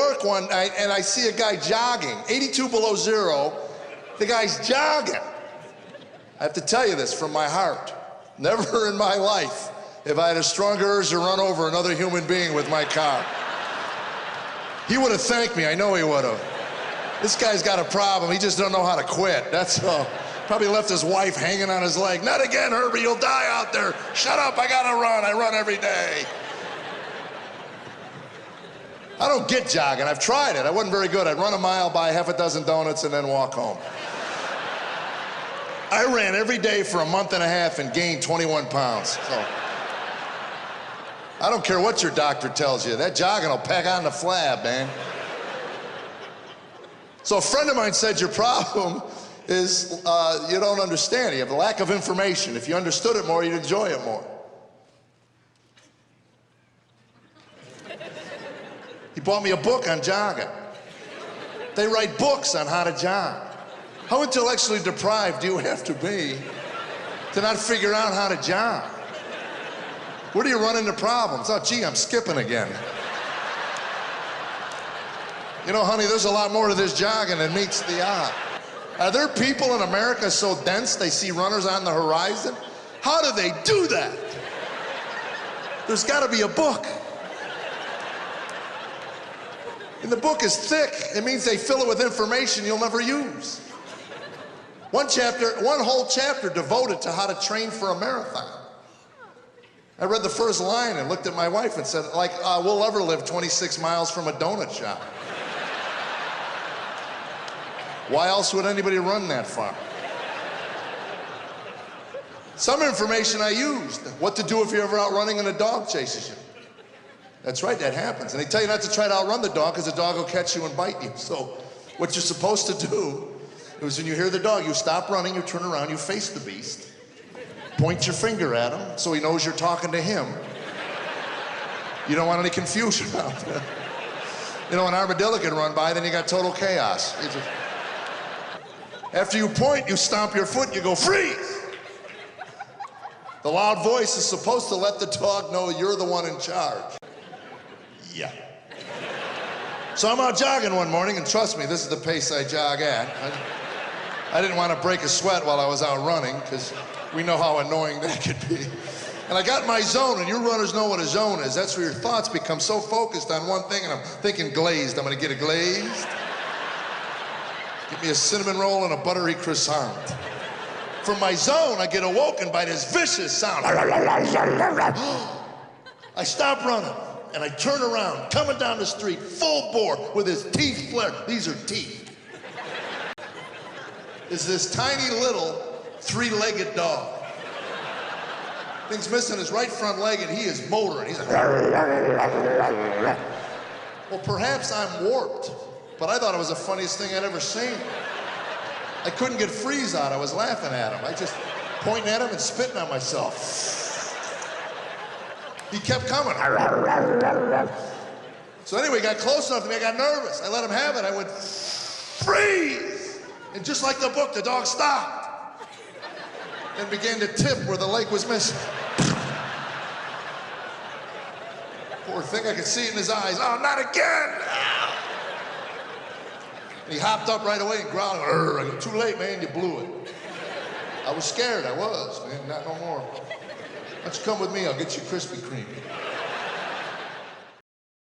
York one night and I see a guy jogging, 82 below zero. The guy's jogging. I have to tell you this from my heart. Never in my life have I had a stronger urge to run over another human being with my car. He would have thanked me, I know he would have. This guy's got a problem, he just don't know how to quit, that's all. Probably left his wife hanging on his leg. Not again, Herbie, you'll die out there. Shut up, I gotta run, I run every day. I don't get jogging, I've tried it, I wasn't very good. I'd run a mile, buy half a dozen donuts, and then walk home. I ran every day for a month and a half and gained 21 pounds, so. I don't care what your doctor tells you, that jogging will pack on the flab, man. So a friend of mine said your problem is you don't understand. You have a lack of information. If you understood it more, you'd enjoy it more. He bought me a book on jogging. They write books on how to jog. How intellectually deprived do you have to be to not figure out how to jog? Where do you run into problems? Oh, gee, I'm skipping again. You know, honey, there's a lot more to this jogging than meets the eye. Are there people in America so dense they see runners on the horizon? How do they do that? There's got to be a book. And the book is thick. It means they fill it with information you'll never use. One whole chapter devoted to how to train for a marathon. I read the first line and looked at my wife and said, like, we'll ever live 26 miles from a donut shop. Why else would anybody run that far? Some information I used. What to do if you're ever out running and a dog chases you. That's right, that happens. And they tell you not to try to outrun the dog because the dog will catch you and bite you. So what you're supposed to do is when you hear the dog, you stop running, you turn around, you face the beast, point your finger at him so he knows you're talking to him. You don't want any confusion out there. You know, an armadillo can run by, then you got total chaos. After you point, you stomp your foot, you go, freeze! The loud voice is supposed to let the dog know you're the one in charge. Yeah. So I'm out jogging one morning, and trust me, this is the pace I jog at. I didn't want to break a sweat while I was out running, because we know how annoying that could be. And I got my zone, and you runners know what a zone is. That's where your thoughts become so focused on one thing, and I'm thinking glazed. I'm gonna get a glazed. Give me a cinnamon roll and a buttery croissant. From my zone, I get awoken by this vicious sound. I stop running, and I turn around, coming down the street, full bore, with his teeth flared. These are teeth. Is this tiny little three-legged dog. Thing's missing his right front leg, and he is motoring. He's like, well, perhaps I'm warped. But I thought it was the funniest thing I'd ever seen. I couldn't get freeze out. I was laughing at him. I just pointing at him and spitting on myself. He kept coming. So anyway, he got close enough to me. I got nervous. I let him have it. I went, freeze! And just like the book, the dog stopped and began to tip where the leg was missing. Poor thing, I could see it in his eyes. Oh, not again! And he hopped up right away and growled, I go, too late, man, you blew it. I was scared, I was, man, not no more. Why don't you come with me, I'll get you Krispy Kreme.